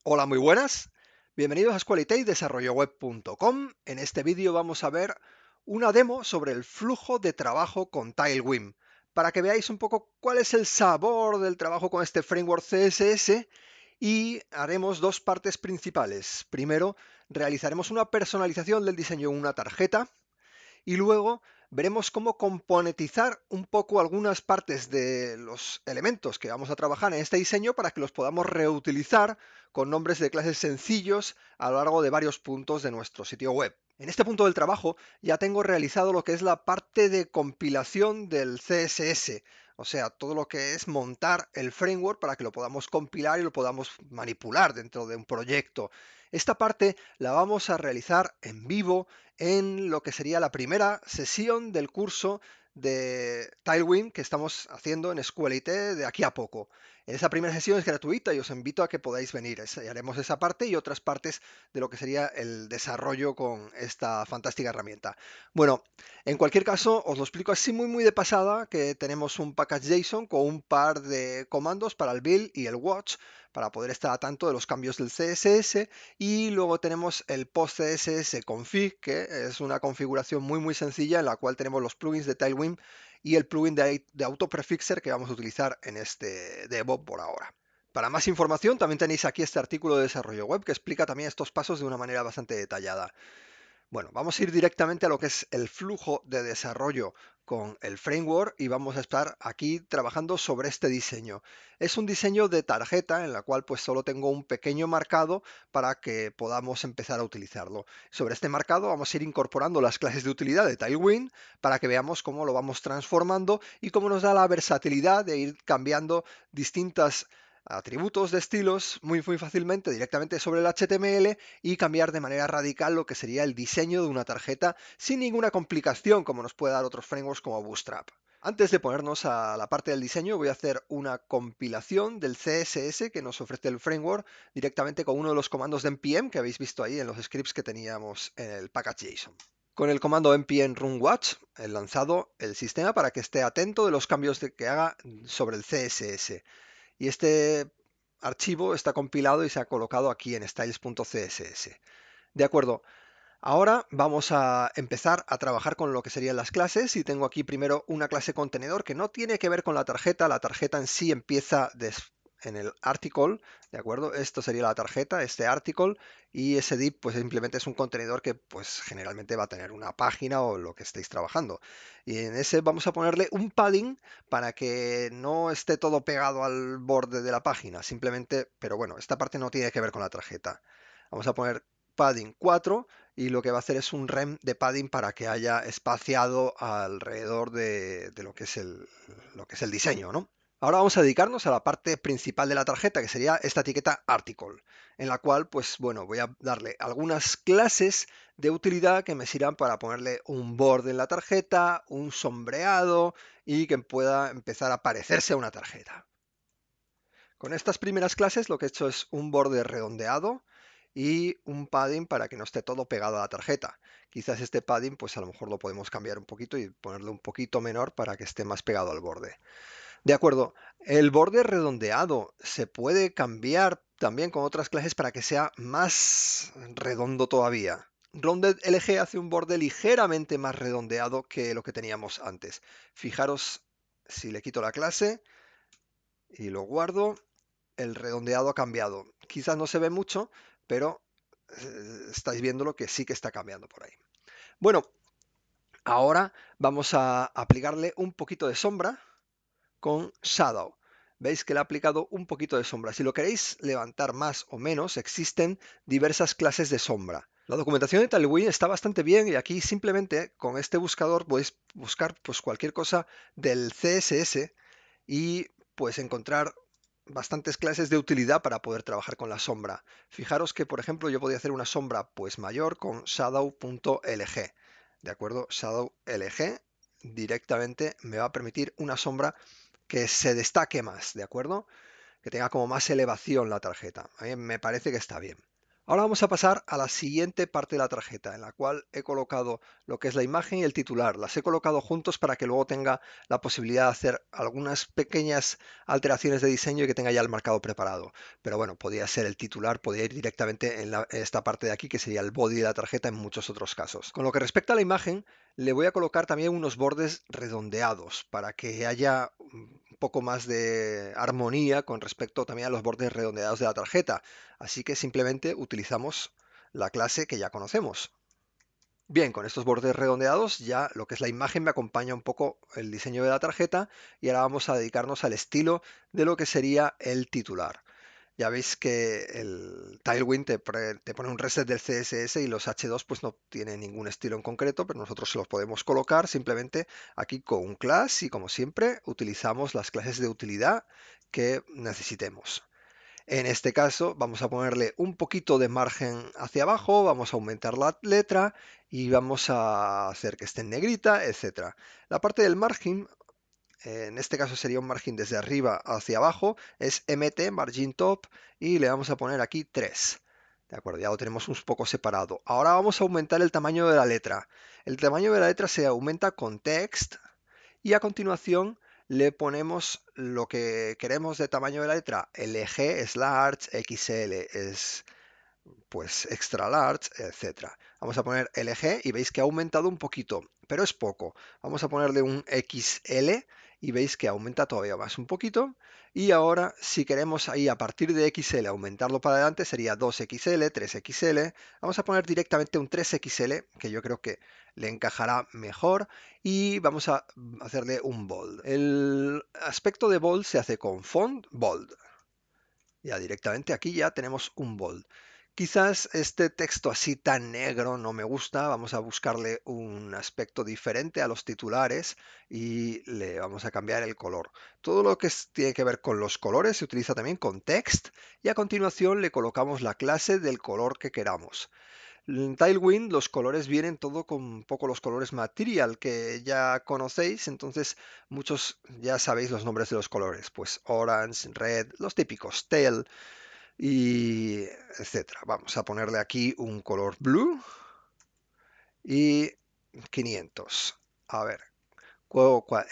Hola, muy buenas. Bienvenidos a Escualite y desarrolloweb.com. En este vídeo vamos a ver una demo sobre el flujo de trabajo con Tailwind, para que veáis un poco cuál es el sabor del trabajo con este framework CSS y haremos dos partes principales. Primero, realizaremos una personalización del diseño en una tarjeta y luego veremos cómo componentizar un poco algunas partes de los elementos que vamos a trabajar en este diseño para que los podamos reutilizar con nombres de clases sencillos a lo largo de varios puntos de nuestro sitio web. En este punto del trabajo ya tengo realizado lo que es la parte de compilación del CSS, o sea, todo lo que es montar el framework para que lo podamos compilar y lo podamos manipular dentro de un proyecto. Esta parte la vamos a realizar en vivo en lo que sería la primera sesión del curso de Tailwind que estamos haciendo en Escualite de aquí a poco. Esa primera sesión es gratuita y os invito a que podáis venir. Haremos esa parte y otras partes de lo que sería el desarrollo con esta fantástica herramienta. Bueno, en cualquier caso, os lo explico así muy de pasada, que tenemos un package.json con un par de comandos para el build y el watch, para poder estar a tanto de los cambios del CSS, y luego tenemos el post CSS config, que es una configuración muy sencilla en la cual tenemos los plugins de Tailwind y el plugin de Auto Prefixer que vamos a utilizar en este demo por ahora. Para más información también tenéis aquí este artículo de desarrollo web que explica también estos pasos de una manera bastante detallada. Bueno, vamos a ir directamente a lo que es el flujo de desarrollo con el framework y vamos a estar aquí trabajando sobre este diseño. Es un diseño de tarjeta en la cual pues solo tengo un pequeño marcado para que podamos empezar a utilizarlo. Sobre este marcado vamos a ir incorporando las clases de utilidad de Tailwind para que veamos cómo lo vamos transformando y cómo nos da la versatilidad de ir cambiando distintas atributos de estilos muy fácilmente directamente sobre el HTML y cambiar de manera radical lo que sería el diseño de una tarjeta sin ninguna complicación como nos puede dar otros frameworks como Bootstrap. Antes de ponernos a la parte del diseño, voy a hacer una compilación del CSS que nos ofrece el framework directamente con uno de los comandos de npm que habéis visto ahí en los scripts que teníamos en el package.json. Con el comando npm runwatch he lanzado el sistema para que esté atento de los cambios que haga sobre el CSS. Y este archivo está compilado y se ha colocado aquí en styles.css. De acuerdo, ahora vamos a empezar a trabajar con lo que serían las clases y tengo aquí primero una clase contenedor que no tiene que ver con la tarjeta en sí empieza en el article, ¿de acuerdo? Esto sería la tarjeta, este article, y ese div pues simplemente es un contenedor que pues generalmente va a tener una página o lo que estéis trabajando. Y en ese vamos a ponerle un padding para que no esté todo pegado al borde de la página, simplemente, pero bueno, esta parte no tiene que ver con la tarjeta. Vamos a poner padding 4 y lo que va a hacer es un rem de padding para que haya espaciado alrededor de lo que es el diseño, ¿no? Ahora vamos a dedicarnos a la parte principal de la tarjeta, que sería esta etiqueta article, en la cual, pues bueno, voy a darle algunas clases de utilidad que me sirvan para ponerle un borde en la tarjeta, un sombreado y que pueda empezar a parecerse a una tarjeta. Con estas primeras clases lo que he hecho es un borde redondeado y un padding para que no esté todo pegado a la tarjeta. Quizás este padding pues a lo mejor lo podemos cambiar un poquito y ponerlo un poquito menor para que esté más pegado al borde. De acuerdo, el borde redondeado se puede cambiar también con otras clases para que sea más redondo todavía. Rounded LG hace un borde ligeramente más redondeado que lo que teníamos antes. Fijaros si le quito la clase y lo guardo, el redondeado ha cambiado. Quizás no se ve mucho, pero estáis viendo lo que sí que está cambiando por ahí. Bueno, ahora vamos a aplicarle un poquito de sombra con Shadow. Veis que le ha aplicado un poquito de sombra. Si lo queréis levantar más o menos, existen diversas clases de sombra. La documentación de Tailwind está bastante bien y aquí simplemente con este buscador podéis buscar pues, cualquier cosa del CSS y pues encontrar bastantes clases de utilidad para poder trabajar con la sombra. Fijaros que, por ejemplo, yo podría hacer una sombra pues mayor con shadow.lg. ¿De acuerdo? Shadow.lg directamente me va a permitir una sombra que se destaque más, ¿de acuerdo? Que tenga como más elevación la tarjeta. A mí me parece que está bien. Ahora vamos a pasar a la siguiente parte de la tarjeta, en la cual he colocado lo que es la imagen y el titular. Las he colocado juntos para que luego tenga la posibilidad de hacer algunas pequeñas alteraciones de diseño y que tenga ya el marcado preparado. Pero bueno, podría ser el titular, podría ir directamente en esta parte de aquí, que sería el body de la tarjeta en muchos otros casos. Con lo que respecta a la imagen, le voy a colocar también unos bordes redondeados para que haya un poco más de armonía con respecto también a los bordes redondeados de la tarjeta. Así que simplemente utilizamos la clase que ya conocemos. Bien, con estos bordes redondeados ya lo que es la imagen me acompaña un poco el diseño de la tarjeta y ahora vamos a dedicarnos al estilo de lo que sería el titular. Ya veis que el Tailwind te pone un reset del CSS y los H2 pues no tienen ningún estilo en concreto, pero nosotros se los podemos colocar simplemente aquí con un class y como siempre utilizamos las clases de utilidad que necesitemos. En este caso vamos a ponerle un poquito de margen hacia abajo, vamos a aumentar la letra y vamos a hacer que esté en negrita, etc. La parte del margen, en este caso sería un margen desde arriba hacia abajo, es MT, margin top, y le vamos a poner aquí 3. De acuerdo, ya lo tenemos un poco separado. Ahora vamos a aumentar el tamaño de la letra. El tamaño de la letra se aumenta con text y a continuación le ponemos lo que queremos de tamaño de la letra. LG es large, XL es pues extra large, etcétera. Vamos a poner LG y veis que ha aumentado un poquito, pero es poco. Vamos a ponerle un XL y veis que aumenta todavía más un poquito. Y ahora, si queremos ahí a partir de XL aumentarlo para adelante, sería 2XL, 3XL. Vamos a poner directamente un 3XL, que yo creo que le encajará mejor. Y vamos a hacerle un bold. El aspecto de bold se hace con font bold. Ya directamente aquí ya tenemos un bold. Quizás este texto así tan negro no me gusta, vamos a buscarle un aspecto diferente a los titulares y le vamos a cambiar el color. Todo lo que tiene que ver con los colores se utiliza también con text y a continuación le colocamos la clase del color que queramos. En Tailwind los colores vienen todo con un poco los colores material que ya conocéis, entonces muchos ya sabéis los nombres de los colores, pues orange, red, los típicos, tail y etcétera. Vamos a ponerle aquí un color blue y 500. A ver,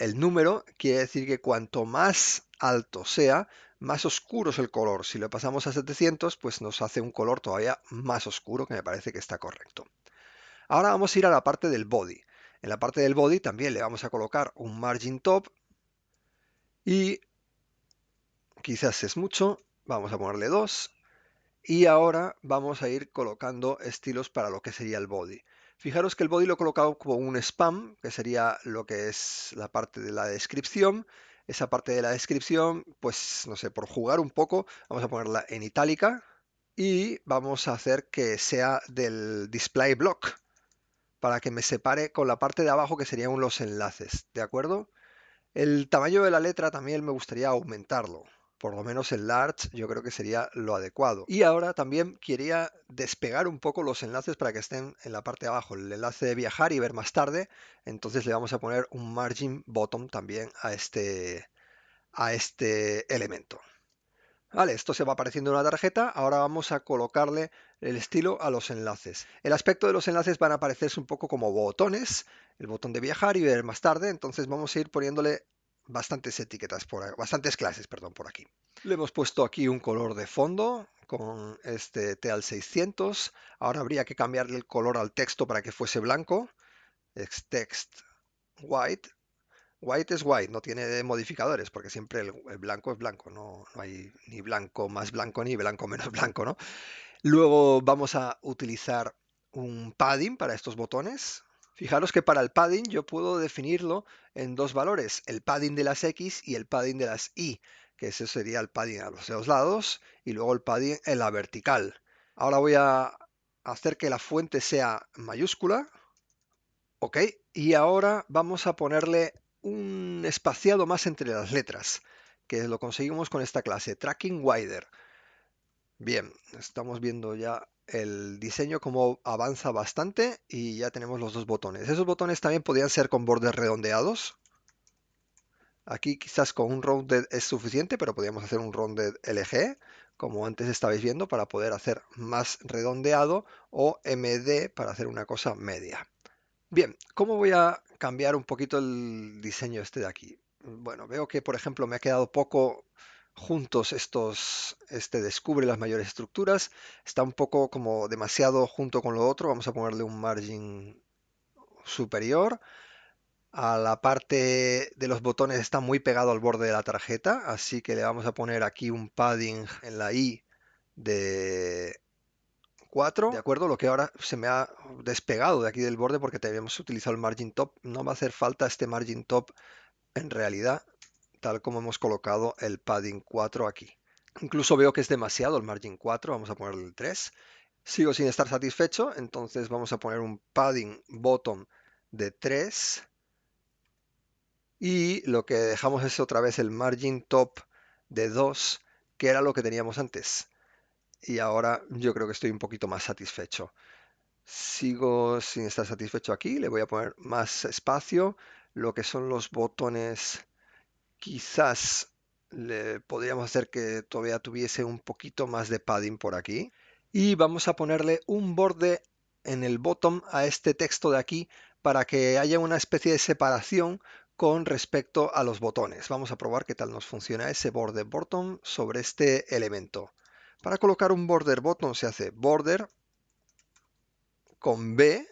el número quiere decir que cuanto más alto sea, más oscuro es el color. Si lo pasamos a 700, pues nos hace un color todavía más oscuro, que me parece que está correcto. Ahora vamos a ir a la parte del body. En la parte del body también le vamos a colocar un margin top y quizás es mucho, vamos a ponerle 2. Y ahora vamos a ir colocando estilos para lo que sería el body. Fijaros que el body lo he colocado como un spam, que sería lo que es la parte de la descripción. Esa parte de la descripción, pues no sé, por jugar un poco, vamos a ponerla en itálica y vamos a hacer que sea del display block para que me separe con la parte de abajo que serían los enlaces, ¿de acuerdo? El tamaño de la letra también me gustaría aumentarlo. Por lo menos el large yo creo que sería lo adecuado. Y ahora también quería despegar un poco los enlaces para que estén en la parte de abajo. El enlace de viajar y ver más tarde. Entonces le vamos a poner un margin bottom también a este elemento. Vale, esto se va apareciendo en una tarjeta. Ahora vamos a colocarle el estilo a los enlaces. El aspecto de los enlaces van a aparecerse un poco como botones. El botón de viajar y ver más tarde. Entonces vamos a ir poniéndole bastantes etiquetas bastantes clases, perdón, por aquí. Le hemos puesto aquí un color de fondo con este TEAL 600. Ahora habría que cambiarle el color al texto para que fuese blanco. Text white. White es white, no tiene modificadores, porque siempre el blanco es blanco, no hay ni blanco más blanco ni blanco menos blanco, ¿no? Luego vamos a utilizar un padding para estos botones. Fijaros que para el padding yo puedo definirlo en dos valores, el padding de las X y el padding de las Y, que ese sería el padding a los dos lados y luego el padding en la vertical. Ahora voy a hacer que la fuente sea mayúscula, ok, y ahora vamos a ponerle un espaciado más entre las letras, que lo conseguimos con esta clase, Tracking Wider. Bien, estamos viendo ya el diseño como avanza bastante y ya tenemos los dos botones. Esos botones también podrían ser con bordes redondeados. Aquí quizás con un rounded es suficiente, pero podríamos hacer un rounded LG como antes estabais viendo, para poder hacer más redondeado, o MD para hacer una cosa media. Bien, ¿cómo voy a cambiar un poquito el diseño este de aquí? Bueno, veo que, por ejemplo, me ha quedado poco juntos este descubre las mayores estructuras, está un poco como demasiado junto con lo otro, vamos a ponerle un margin superior. A la parte de los botones está muy pegado al borde de la tarjeta, así que le vamos a poner aquí un padding en la I de 4, ¿de acuerdo? Lo que ahora se me ha despegado de aquí del borde porque habíamos utilizado el margin top. No va a hacer falta este margin top en realidad, tal como hemos colocado el padding 4 aquí. Incluso veo que es demasiado el margin 4, vamos a ponerle el 3. Sigo sin estar satisfecho, entonces vamos a poner un padding bottom de 3. Y lo que dejamos es otra vez el margin top de 2, que era lo que teníamos antes. Y ahora yo creo que estoy un poquito más satisfecho. Sigo sin estar satisfecho aquí, le voy a poner más espacio. Lo que son los botones, quizás le podríamos hacer que todavía tuviese un poquito más de padding por aquí. Y vamos a ponerle un borde en el bottom a este texto de aquí para que haya una especie de separación con respecto a los botones. Vamos a probar qué tal nos funciona ese border bottom sobre este elemento. Para colocar un border bottom se hace border con B,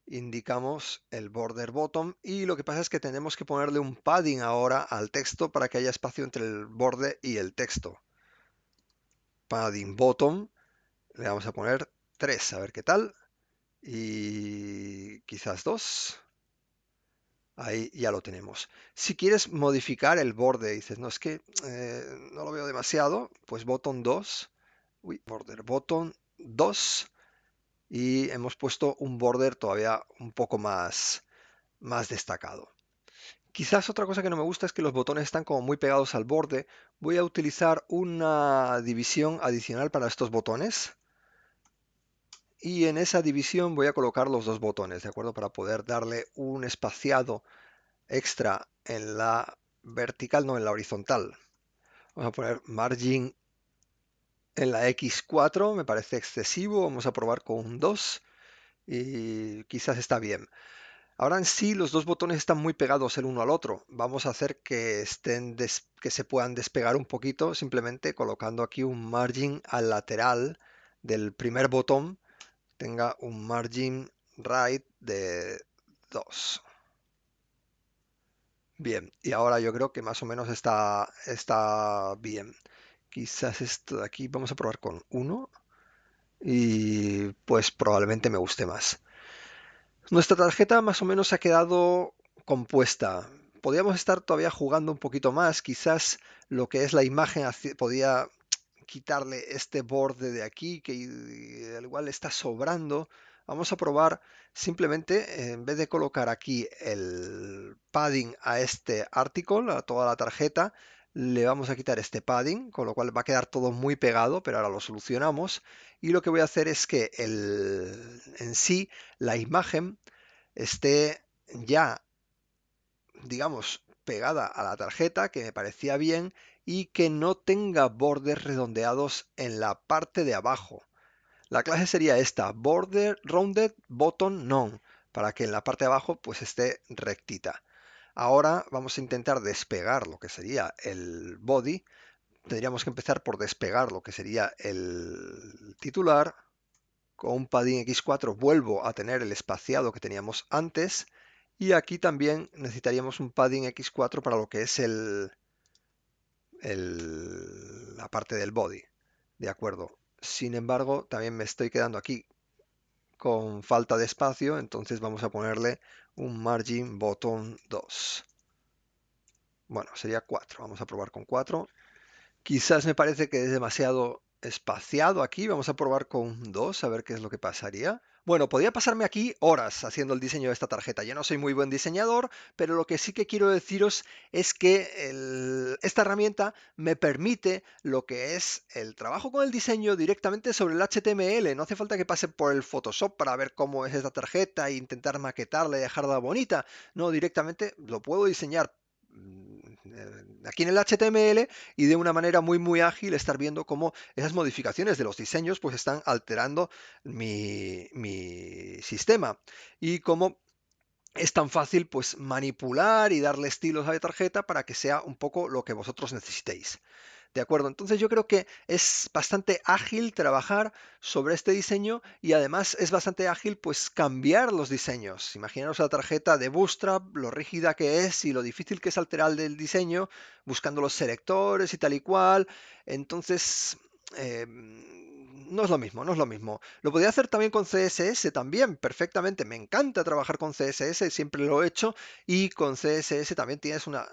indicamos el border bottom, y lo que pasa es que tenemos que ponerle un padding ahora al texto para que haya espacio entre el borde y el texto. Padding bottom, le vamos a poner 3, a ver qué tal, y quizás 2. Ahí ya lo tenemos. Si quieres modificar el borde, dices, no, es que no lo veo demasiado, pues bottom 2, border bottom 2, y hemos puesto un border todavía un poco más destacado. Quizás otra cosa que no me gusta es que los botones están como muy pegados al borde. Voy a utilizar una división adicional para estos botones. Y en esa división voy a colocar los dos botones, ¿de acuerdo? Para poder darle un espaciado extra en la vertical, no en la horizontal. Vamos a poner margin en la X4, me parece excesivo. Vamos a probar con un 2 y quizás está bien. Ahora en sí los dos botones están muy pegados el uno al otro. Vamos a hacer que que se puedan despegar un poquito simplemente colocando aquí un margin al lateral del primer botón. Tenga un margin right de 2. Bien, y ahora yo creo que más o menos está bien. Quizás esto de aquí vamos a probar con 1 y pues probablemente me guste más. Nuestra tarjeta más o menos ha quedado compuesta. Podríamos estar todavía jugando un poquito más. Quizás lo que es la imagen podía quitarle este borde de aquí que al igual está sobrando. Vamos a probar simplemente, en vez de colocar aquí el padding a este article, a toda la tarjeta, le vamos a quitar este padding, con lo cual va a quedar todo muy pegado, pero ahora lo solucionamos. Y lo que voy a hacer es que en sí la imagen esté ya, digamos, pegada a la tarjeta, que me parecía bien, y que no tenga bordes redondeados en la parte de abajo. La clase sería esta, border rounded bottom none, para que en la parte de abajo pues esté rectita. Ahora vamos a intentar despegar lo que sería el body. Tendríamos que empezar por despegar lo que sería el titular. Con un padding X4 vuelvo a tener el espaciado que teníamos antes. Y aquí también necesitaríamos un padding X4 para lo que es la parte del body. De acuerdo. Sin embargo, también me estoy quedando aquí con falta de espacio, entonces vamos a ponerle un margin bottom 2. Bueno, sería 4. Vamos a probar con 4. Quizás me parece que es demasiado espaciado aquí. Vamos a probar con 2, a ver qué es lo que pasaría. Bueno, podría pasarme aquí horas haciendo el diseño de esta tarjeta. Yo no soy muy buen diseñador, pero lo que sí que quiero deciros es que esta herramienta me permite lo que es el trabajo con el diseño directamente sobre el HTML. No hace falta que pase por el Photoshop para ver cómo es esta tarjeta e intentar maquetarla y dejarla bonita. No, directamente lo puedo diseñar aquí en el HTML y de una manera muy ágil estar viendo cómo esas modificaciones de los diseños pues están alterando mi sistema y cómo es tan fácil pues manipular y darle estilos a la tarjeta para que sea un poco lo que vosotros necesitéis. ¿De acuerdo? Entonces yo creo que es bastante ágil trabajar sobre este diseño y además es bastante ágil pues cambiar los diseños. Imaginaros la tarjeta de Bootstrap, lo rígida que es y lo difícil que es alterar el diseño, buscando los selectores y tal y cual. Entonces, no es lo mismo, no es lo mismo. Lo podría hacer también con CSS, también, perfectamente. Me encanta trabajar con CSS, siempre lo he hecho y con CSS también tienes una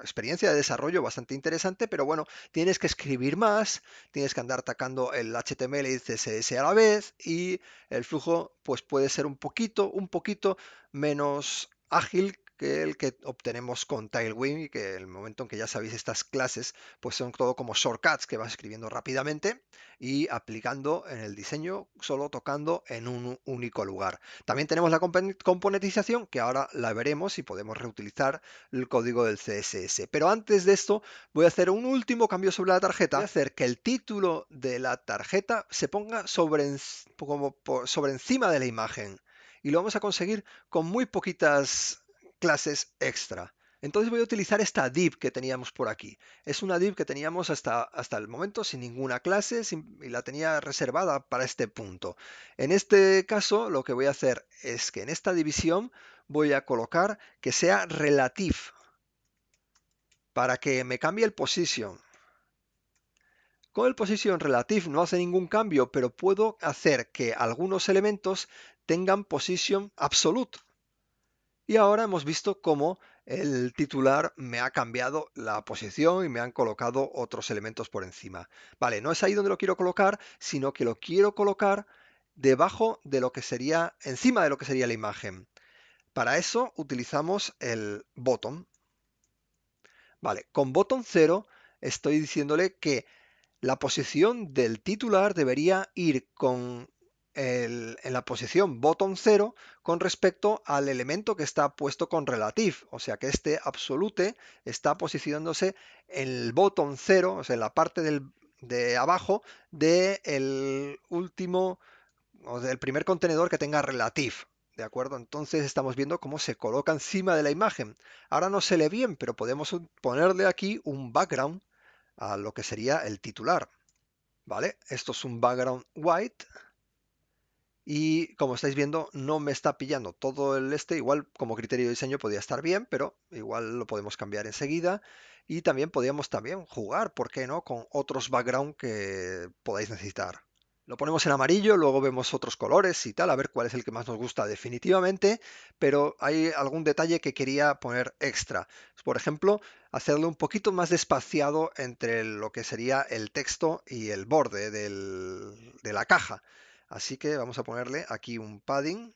experiencia de desarrollo bastante interesante, pero bueno, tienes que escribir más, tienes que andar atacando el HTML y CSS a la vez y el flujo pues puede ser un poquito menos ágil que el que obtenemos con Tailwind y que el momento en que ya sabéis estas clases pues son todo como shortcuts que vas escribiendo rápidamente y aplicando en el diseño solo tocando en un único lugar. También tenemos la componentización que ahora la veremos y podemos reutilizar el código del CSS. Pero antes de esto voy a hacer un último cambio sobre la tarjeta. Voy a hacer que el título de la tarjeta se ponga sobre encima de la imagen. Y lo vamos a conseguir con muy poquitas clases extra. Entonces voy a utilizar esta div que teníamos por aquí. Es una div que teníamos hasta el momento sin ninguna clase y la tenía reservada para este punto. En este caso lo que voy a hacer es que en esta división voy a colocar que sea relative para que me cambie el position. Con el position relative no hace ningún cambio, pero puedo hacer que algunos elementos tengan position absolute. Y ahora hemos visto cómo el titular me ha cambiado la posición y me han colocado otros elementos por encima. Vale, no es ahí donde lo quiero colocar, sino que lo quiero colocar debajo de lo que sería, encima de lo que sería la imagen. Para eso utilizamos el bottom. Vale, con bottom 0 estoy diciéndole que la posición del titular debería ir en la posición bottom 0 con respecto al elemento que está puesto con relative. O sea que este absolute está posicionándose en el bottom 0, o sea, en la parte de abajo del último o del primer contenedor que tenga relative. ¿De acuerdo? Entonces estamos viendo cómo se coloca encima de la imagen. Ahora no se lee bien, pero podemos ponerle aquí un background a lo que sería el titular. ¿Vale? Esto es un background white y como estáis viendo no me está pillando todo el igual como criterio de diseño podría estar bien, pero igual lo podemos cambiar enseguida y también podríamos también jugar, ¿por qué no?, con otros background que podáis necesitar. Lo ponemos en amarillo, luego vemos otros colores y tal, a ver cuál es el que más nos gusta definitivamente, pero hay algún detalle que quería poner extra. Por ejemplo, hacerlo un poquito más despaciado entre lo que sería el texto y el borde de la caja. Así que vamos a ponerle aquí un padding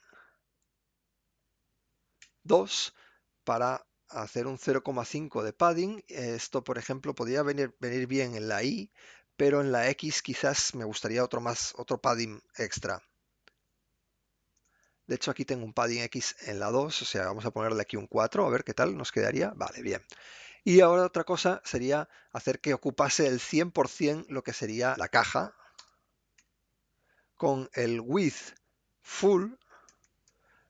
2 para hacer un 0,5 de padding. Esto, por ejemplo, podría venir bien en la Y, pero en la X quizás me gustaría otro padding extra. De hecho, aquí tengo un padding X en la 2, o sea, vamos a ponerle aquí un 4, a ver qué tal nos quedaría. Vale, bien. Y ahora otra cosa sería hacer que ocupase el 100% lo que sería la caja con el width full.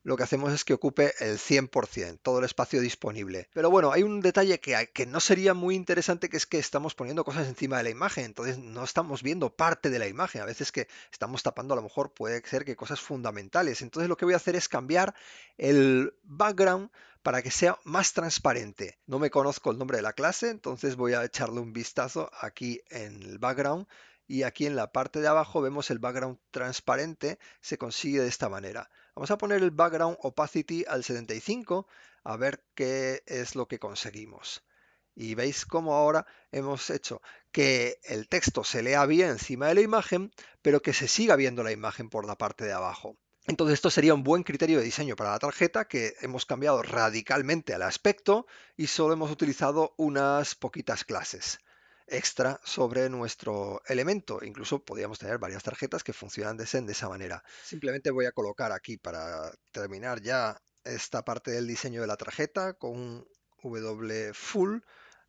Lo que hacemos es que ocupe el 100%, todo el espacio disponible. Pero bueno, hay un detalle que no sería muy interesante, que es que estamos poniendo cosas encima de la imagen, entonces no estamos viendo parte de la imagen. A veces que estamos tapando, a lo mejor puede ser que cosas fundamentales. Entonces lo que voy a hacer es cambiar el background para que sea más transparente. No me conozco el nombre de la clase, entonces voy a echarle un vistazo aquí en el background y aquí en la parte de abajo vemos el background transparente, se consigue de esta manera. Vamos a poner el background opacity al 75 a ver qué es lo que conseguimos. Y veis cómo ahora hemos hecho que el texto se lea bien encima de la imagen, pero que se siga viendo la imagen por la parte de abajo. Entonces esto sería un buen criterio de diseño para la tarjeta, que hemos cambiado radicalmente al aspecto y solo hemos utilizado unas poquitas clases extra sobre nuestro elemento. Incluso podríamos tener varias tarjetas que funcionan de esa manera. Simplemente voy a colocar aquí para terminar ya esta parte del diseño de la tarjeta con W full,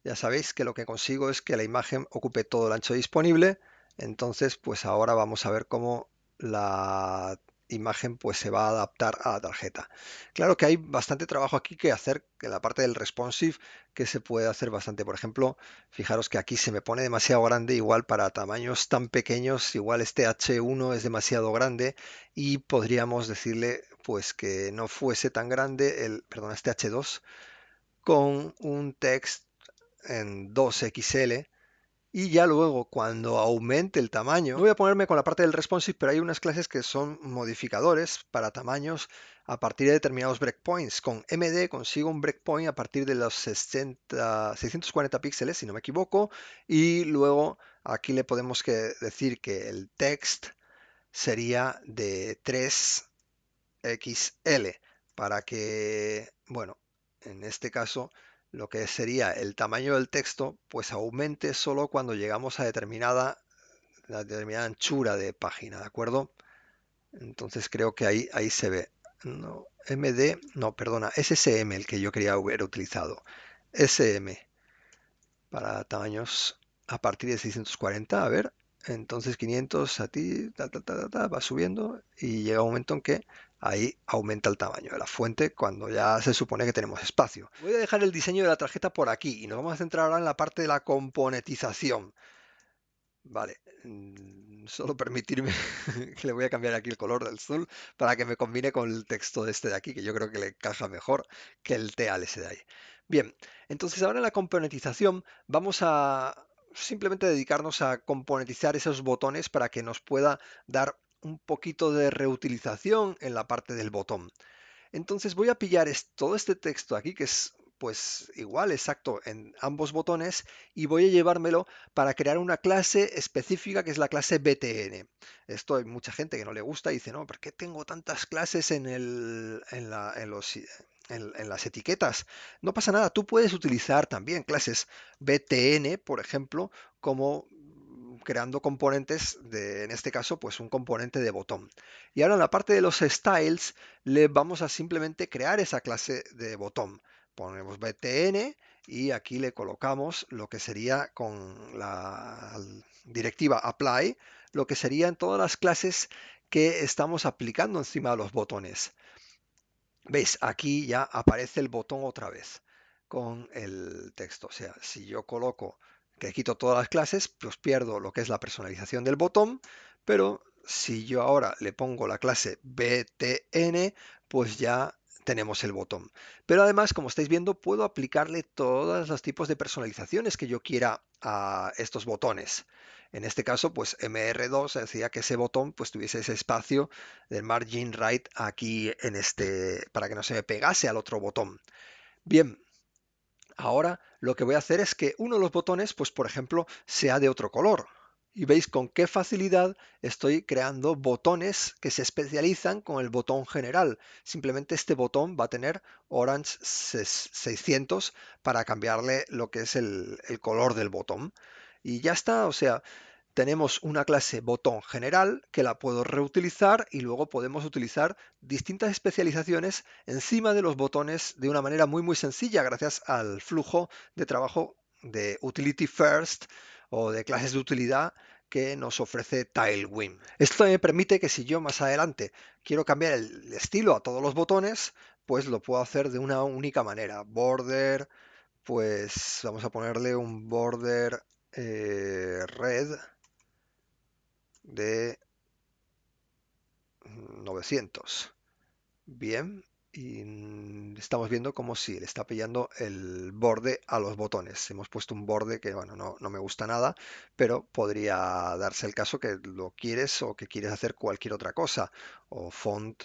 ya sabéis que lo que consigo es que la imagen ocupe todo el ancho disponible. Entonces, pues ahora vamos a ver cómo la imagen pues se va a adaptar a la tarjeta. Claro que hay bastante trabajo aquí que hacer, que la parte del responsive, que se puede hacer bastante. Por ejemplo, fijaros que aquí se me pone demasiado grande, igual para tamaños tan pequeños, igual este H1 es demasiado grande y podríamos decirle pues que no fuese tan grande perdón, este H2 con un text en 2XL y ya luego cuando aumente el tamaño, no voy a ponerme con la parte del responsive, pero hay unas clases que son modificadores para tamaños a partir de determinados breakpoints. Con MD consigo un breakpoint a partir de los 640 píxeles, si no me equivoco, y luego aquí le podemos decir que el text sería de 3XL para que, bueno, en este caso lo que sería el tamaño del texto pues aumente solo cuando llegamos a la determinada anchura de página, ¿de acuerdo? Entonces creo que ahí se ve. No, MD, no, perdona, es SM el que yo quería haber utilizado. SM para tamaños a partir de 640, a ver. Entonces 500 a ti, va subiendo y llega un momento en que ahí aumenta el tamaño de la fuente cuando ya se supone que tenemos espacio. Voy a dejar el diseño de la tarjeta por aquí y nos vamos a centrar ahora en la parte de la componentización. Vale, solo permitirme que le voy a cambiar aquí el color del azul para que me combine con el texto de este de aquí, que yo creo que le encaja mejor que el TEAL ese de ahí. Bien, entonces ahora en la componentización vamos a simplemente dedicarnos a componentizar esos botones para que nos pueda dar un poquito de reutilización en la parte del botón. Entonces voy a pillar todo este texto aquí, que es pues igual, exacto, en ambos botones, y voy a llevármelo para crear una clase específica que es la clase BTN. Esto hay mucha gente que no le gusta y dice, no, ¿por qué tengo tantas clases en las etiquetas? No pasa nada, tú puedes utilizar también clases BTN, por ejemplo, como creando componentes en este caso, pues un componente de botón. Y ahora en la parte de los styles, le vamos a simplemente crear esa clase de botón. Ponemos btn y aquí le colocamos lo que sería con la directiva apply, lo que serían todas las clases que estamos aplicando encima de los botones. ¿Veis? Aquí ya aparece el botón otra vez con el texto. O sea, si yo coloco que quito todas las clases, pues pierdo lo que es la personalización del botón, pero si yo ahora le pongo la clase btn, pues ya tenemos el botón. Pero además, como estáis viendo, puedo aplicarle todos los tipos de personalizaciones que yo quiera a estos botones. En este caso, pues MR2 decía que ese botón pues tuviese ese espacio del margin right aquí en para que no se me pegase al otro botón. Bien, ahora lo que voy a hacer es que uno de los botones, pues por ejemplo, sea de otro color. Y veis con qué facilidad estoy creando botones que se especializan con el botón general. Simplemente este botón va a tener Orange 600 para cambiarle lo que es el color del botón. Y ya está, o sea, tenemos una clase botón general que la puedo reutilizar y luego podemos utilizar distintas especializaciones encima de los botones de una manera muy sencilla gracias al flujo de trabajo de Utility First o de clases de utilidad que nos ofrece Tailwind. Esto me permite que si yo más adelante quiero cambiar el estilo a todos los botones, pues lo puedo hacer de una única manera. Border, pues vamos a ponerle un border red de 900. Bien, y estamos viendo como si le está pillando el borde a los botones. Hemos puesto un borde que, bueno, no me gusta nada, pero podría darse el caso que lo quieres o que quieres hacer cualquier otra cosa. O font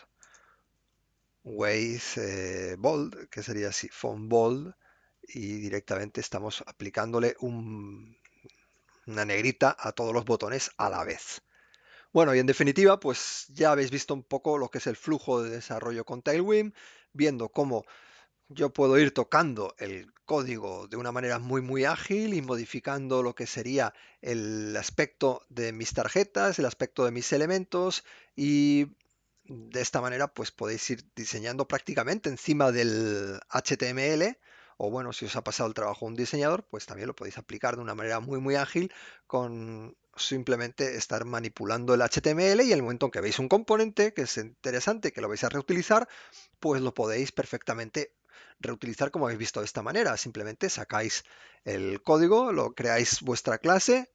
weight bold, que sería así, font bold, y directamente estamos aplicándole una negrita a todos los botones a la vez. Bueno, y en definitiva, pues ya habéis visto un poco lo que es el flujo de desarrollo con Tailwind, viendo cómo yo puedo ir tocando el código de una manera muy ágil y modificando lo que sería el aspecto de mis tarjetas, el aspecto de mis elementos y de esta manera pues podéis ir diseñando prácticamente encima del HTML o bueno, si os ha pasado el trabajo a un diseñador, pues también lo podéis aplicar de una manera muy ágil con simplemente estar manipulando el HTML y en el momento en que veis un componente que es interesante, que lo vais a reutilizar, pues lo podéis perfectamente reutilizar como habéis visto de esta manera. Simplemente sacáis el código, lo creáis vuestra clase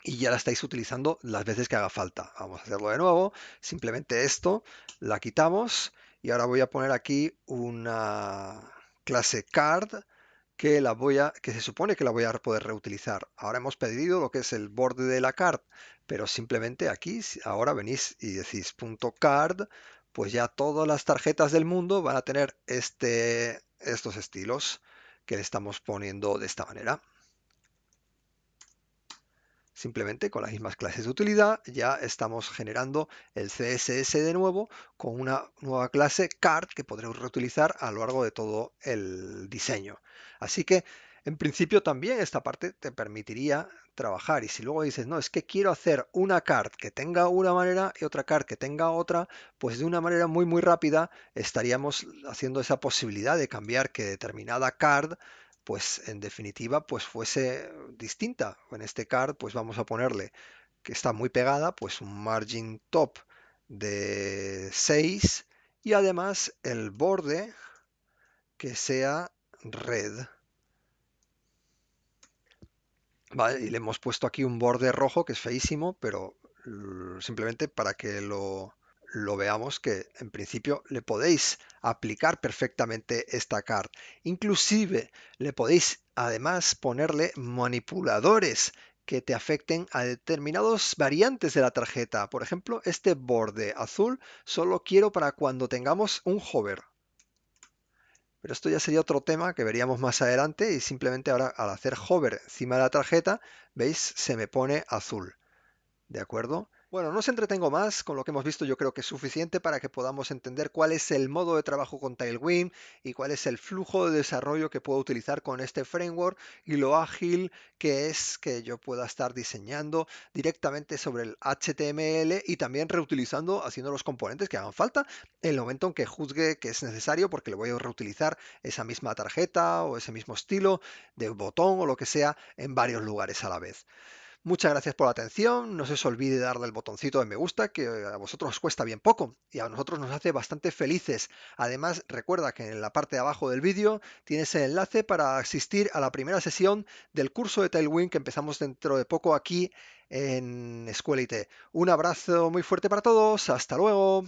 y ya la estáis utilizando las veces que haga falta. Vamos a hacerlo de nuevo. Simplemente esto, la quitamos y ahora voy a poner aquí una clase card que se supone que la voy a poder reutilizar. Ahora hemos pedido lo que es el borde de la card, pero simplemente aquí, ahora venís y decís punto .card, pues ya todas las tarjetas del mundo van a tener estos estilos que le estamos poniendo de esta manera. Simplemente con las mismas clases de utilidad ya estamos generando el CSS de nuevo con una nueva clase card que podremos reutilizar a lo largo de todo el diseño. Así que en principio también esta parte te permitiría trabajar, y si luego dices, no, es que quiero hacer una card que tenga una manera y otra card que tenga otra, pues de una manera muy rápida estaríamos haciendo esa posibilidad de cambiar que determinada card pues en definitiva pues fuese distinta. En este card pues vamos a ponerle que está muy pegada, pues un margin top de 6 y además el borde que sea red. Vale, y le hemos puesto aquí un borde rojo que es feísimo, pero simplemente para que lo veamos que en principio le podéis aplicar perfectamente esta card. Inclusive le podéis además ponerle manipuladores que te afecten a determinadas variantes de la tarjeta. Por ejemplo, este borde azul solo quiero para cuando tengamos un hover. Pero esto ya sería otro tema que veríamos más adelante y simplemente ahora al hacer hover encima de la tarjeta, veis, se me pone azul. ¿De acuerdo? Bueno, no os entretengo más, con lo que hemos visto yo creo que es suficiente para que podamos entender cuál es el modo de trabajo con Tailwind y cuál es el flujo de desarrollo que puedo utilizar con este framework y lo ágil que es que yo pueda estar diseñando directamente sobre el HTML y también reutilizando, haciendo los componentes que hagan falta en el momento en que juzgue que es necesario, porque le voy a reutilizar esa misma tarjeta o ese mismo estilo de botón o lo que sea en varios lugares a la vez. Muchas gracias por la atención, no se os olvide darle el botoncito de me gusta, que a vosotros os cuesta bien poco y a nosotros nos hace bastante felices. Además, recuerda que en la parte de abajo del vídeo tienes el enlace para asistir a la primera sesión del curso de Tailwind que empezamos dentro de poco aquí en Escuela IT. Un abrazo muy fuerte para todos, hasta luego.